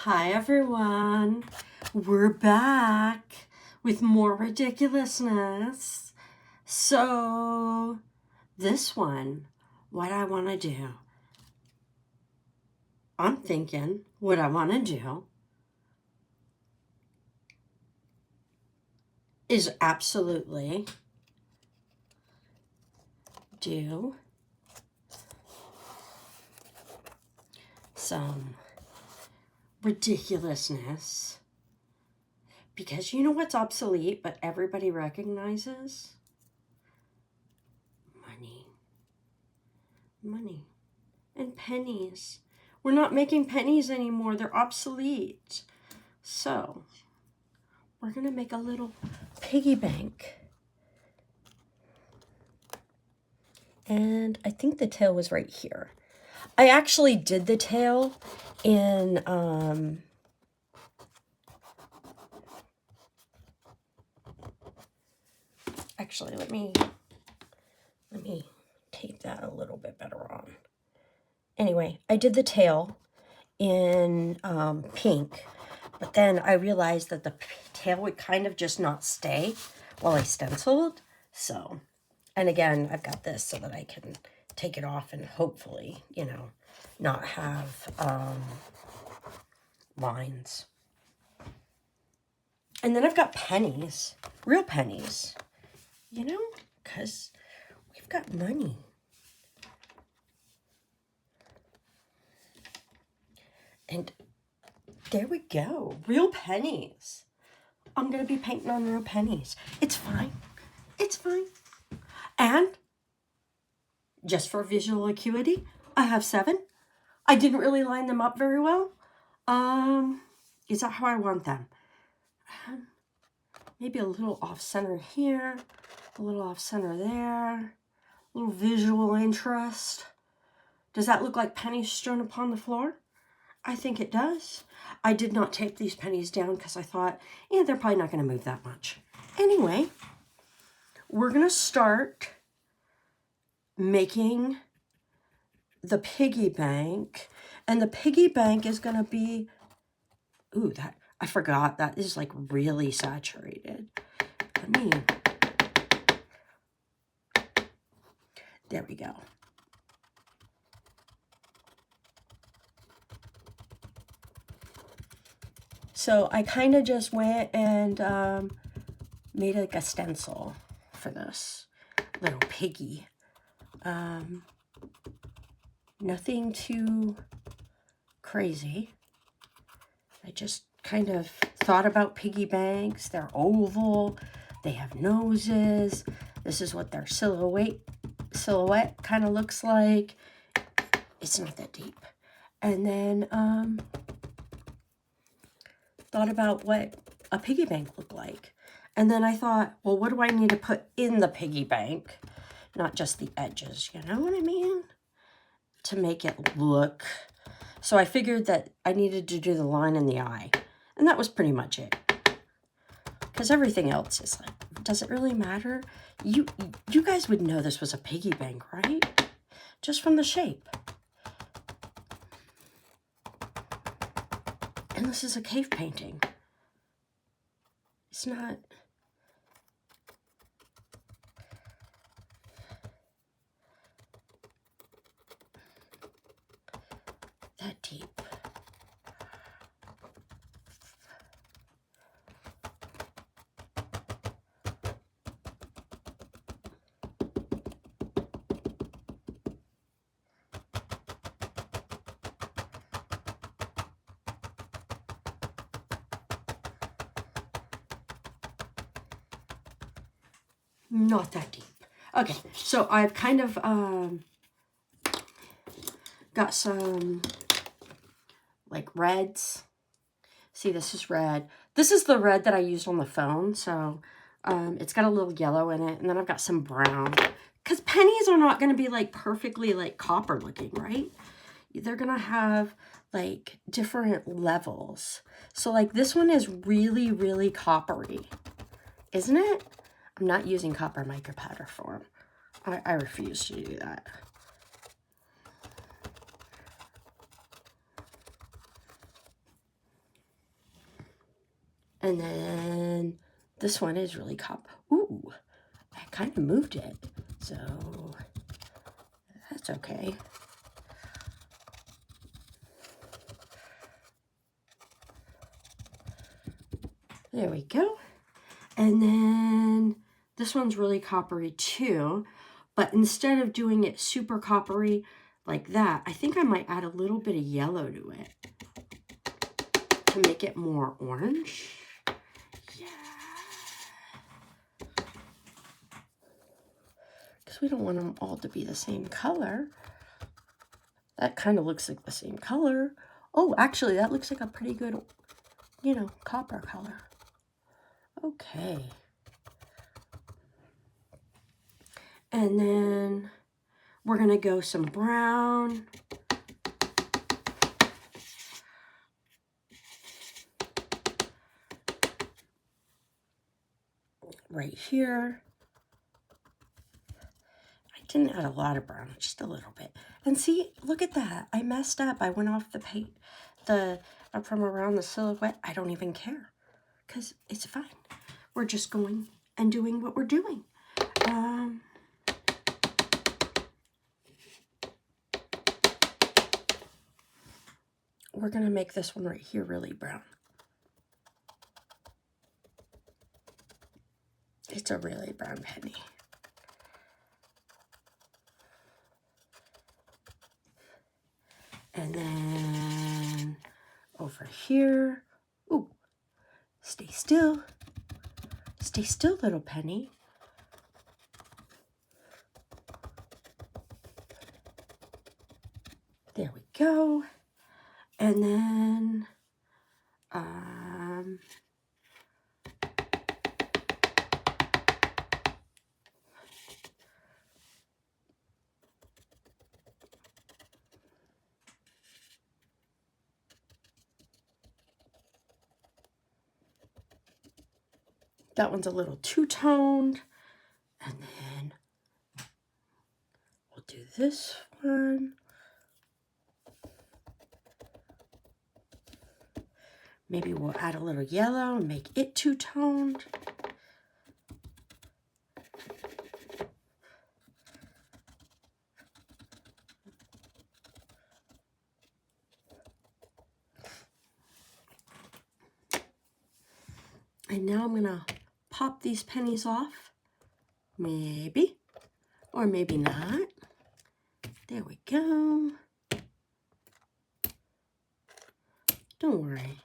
Hi everyone, we're back with more ridiculousness. So this one, what I want to do, I'm thinking what I want to do is absolutely do some ridiculousness. Because you know what's obsolete, but everybody recognizes? Money. Money. And pennies. We're not making pennies anymore. They're obsolete. So, we're going to make a little piggy bank. And I think the tail was right here. I actually did the tail in... Actually, let me tape that a little bit better on. Anyway, I did the tail in pink, but then I realized that the tail would kind of just not stay while I stenciled. So, and again, I've got this so that I can take it off and hopefully, you know, not have lines. And then I've got pennies, real pennies, you know, because we've got money. And there we go, real pennies. I'm going to be painting on real pennies. It's fine. It's fine. And just for visual acuity, I have 7. I didn't really line them up very well. Is that how I want them? Maybe a little off center here, a little off center there, a little visual interest. Does that look like pennies strewn upon the floor? I think it does. I did not tape these pennies down because I thought, yeah, they're probably not going to move that much. Anyway, we're going to start making the piggy bank. And the piggy bank is going to be, ooh, that, I forgot, that is like really saturated. There we go. So I kind of just went and made like a stencil for this little piggy. Nothing too crazy. I just kind of thought about piggy banks. They're oval. They have noses. This is what their silhouette kind of looks like. It's not that deep. And then thought about what a piggy bank looked like. And then I thought, well, what do I need to put in the piggy bank? Not just the edges, you know what I mean? To make it look. So I figured that I needed to do the line in the eye. And that was pretty much it. Because everything else is like, does it really matter? You guys would know this was a piggy bank, right? Just from the shape. And this is a cave painting. It's not... that deep. Not that deep. Okay, so I've kind of got some like reds. See, this is red. This is the red that I used on the phone, so it's got a little yellow in it. And then I've got some brown. Because pennies are not going to be like perfectly like copper looking, right? They're going to have like different levels. So like this one is really, really coppery, isn't it? I'm not using copper mica powder form. I refuse to do that. And then this one is really copper. Ooh, I kind of moved it. So that's okay. There we go. And then this one's really coppery too. But instead of doing it super coppery like that, I think I might add a little bit of yellow to it to make it more orange. Yeah. Because we don't want them all to be the same color. That kind of looks like the same color. Oh, actually, that looks like a pretty good, you know, copper color. Okay. And then we're going to go some brown. Right here. I didn't add a lot of brown, just a little bit. And see, look at that. I messed up. I went off the paint, from around the silhouette. I don't even care because it's fine. We're just going and doing what we're doing. We're going to make this one right here really brown. It's a really brown penny. And then over here, ooh, stay still. Stay still, little penny. There we go. And then, that one's a little two-toned. And then we'll do this one. Maybe we'll add a little yellow and make it two-toned. And now I'm going to pop these pennies off. Maybe. Or maybe not. There we go. Don't worry.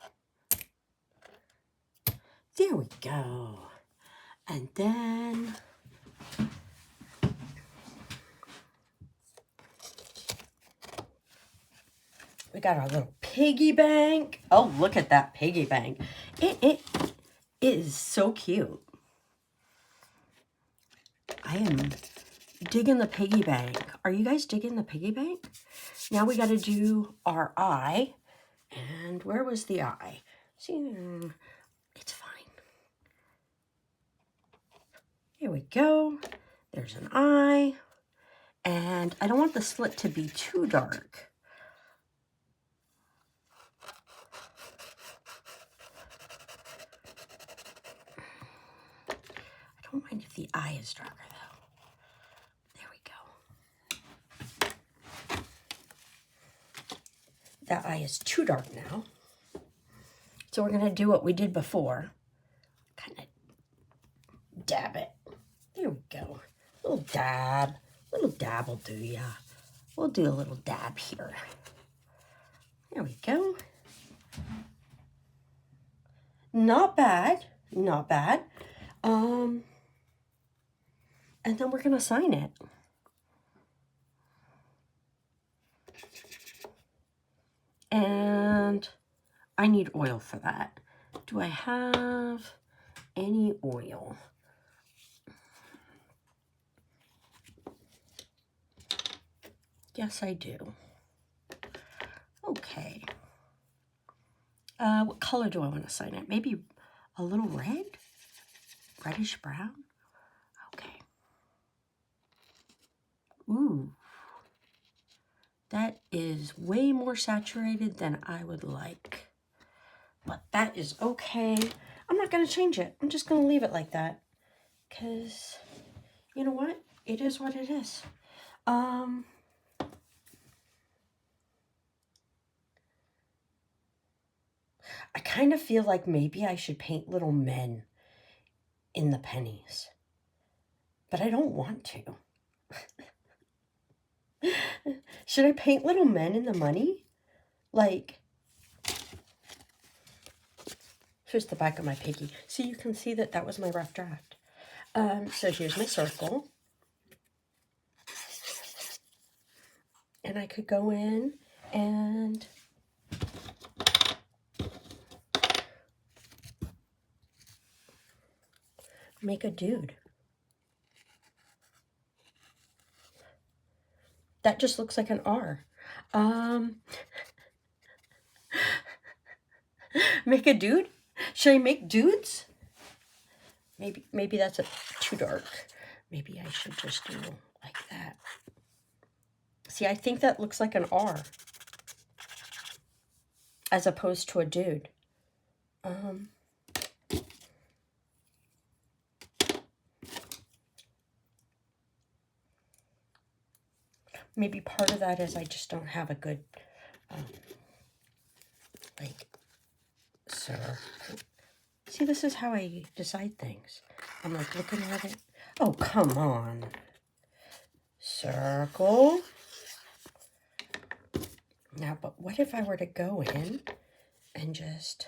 There we go. And then we got our little piggy bank. Oh, look at that piggy bank. It is so cute. I am digging the piggy bank. Are you guys digging the piggy bank? Now we got to do our eye. And where was the eye? See, it's fine. Here we go. There's an eye. And I don't want the slit to be too dark. I don't mind if the eye is darker though. There we go. That eye is too dark now. So we're going to do what we did before. Kind of dab it. There we go. Little dab. Little dab will do, yeah. We'll do a little dab here. There we go. Not bad. Not bad. And then we're going to sign it. And I need oil for that. Do I have any oil? Yes, I do. Okay. What color do I want to sign it? Maybe a little red? Reddish brown? Okay. Ooh. That is way more saturated than I would like. But that is okay. I'm not going to change it. I'm just going to leave it like that. Because, you know what? It is what it is. I kind of feel like maybe I should paint little men in the pennies. But I don't want to. Should I paint little men in the money? Like, here's the back of my piggy. So you can see that that was my rough draft. So here's my circle. And I could go in and make a dude. That just looks like an R. Make a dude? Should I make dudes? Maybe that's too dark. Maybe I should just do like that. See, I think that looks like an R as opposed to a dude. Maybe part of that is I just don't have a good, like, sir. See, this is how I decide things. I'm like looking at it. Oh, come on. Circle. Now, but what if I were to go in and just...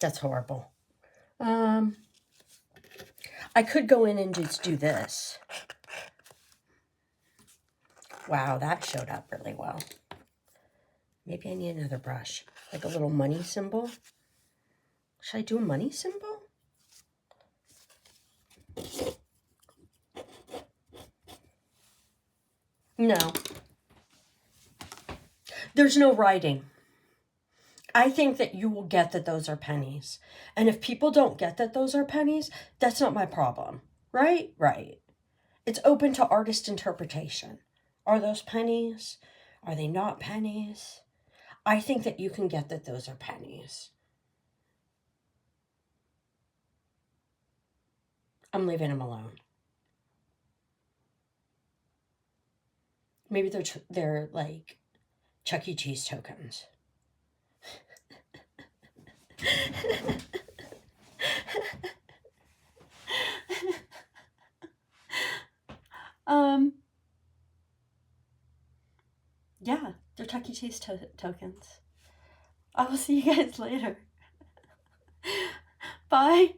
That's horrible. I could go in and just do this. Wow, that showed up really well. Maybe I need another brush. Like a little money symbol. Should I do a money symbol? No. There's no writing. I think that you will get that those are pennies. And if people don't get that those are pennies, that's not my problem. Right? Right. It's open to artist interpretation. Are those pennies? Are they not pennies? I think that you can get that those are pennies. I'm leaving them alone. Maybe they're like Chuck E. Cheese tokens. Yeah, they're Chuck E. Cheese tokens. I will see you guys later. Bye.